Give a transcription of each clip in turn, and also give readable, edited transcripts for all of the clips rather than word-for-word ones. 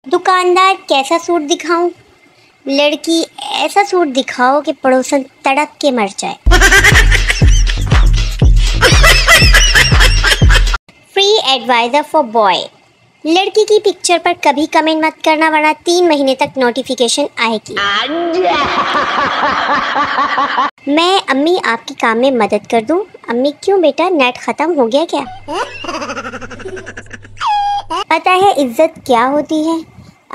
दुकानदार कैसा सूट दिखाऊं? लड़की ऐसा सूट दिखाओ कि पड़ोसन तड़प के मर जाए। Free adviser for boy. लड़की की पिक्चर पर कभी कमेंट मत करना वरना 3 महीने तक नोटिफिकेशन आएगी। मैं अम्मी आपके काम में मदद कर दूं? अम्मी क्यों बेटा, नेट खत्म हो गया क्या? पता है इज्जत क्या होती है?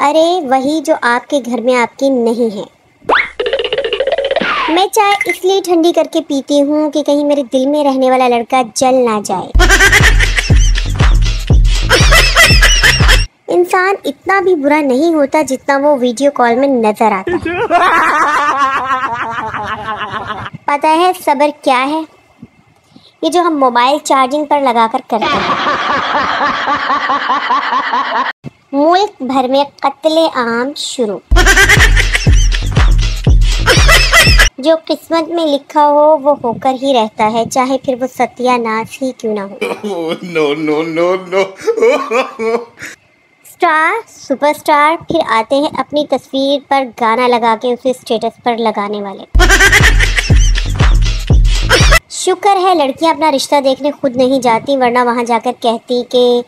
अरे वही जो आपके घर में आपकी नहीं है। मैं चाय इसलिए ठंडी करके पीती हूँ कि कहीं मेरे दिल में रहने वाला लड़का जल ना जाए। इंसान इतना भी बुरा नहीं होता जितना वो वीडियो कॉल में नजर आता है। पता है सब्र क्या है? ये जो हम मोबाइल चार्जिंग पर लगाकर करते हैं। मुल्क भर में कत्ले आम शुरू। जो किस्मत में लिखा हो वो होकर ही रहता है, चाहे फिर वो सत्यानाश ही क्यों ना हो। नो। स्टार सुपरस्टार फिर आते हैं अपनी तस्वीर पर गाना लगा के उसे स्टेटस पर लगाने वाले। शुक्र है लड़कियां अपना रिश्ता देखने खुद नहीं जाती, वरना वहां जाकर कहती कि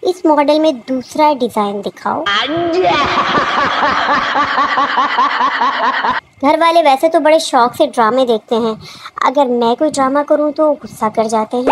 इस मॉडल में दूसरा डिजाइन दिखाओ। घर वाले वैसे तो बड़े शौक से ड्रामे देखते हैं, अगर मैं कोई ड्रामा करूं तो गुस्सा कर जाते हैं।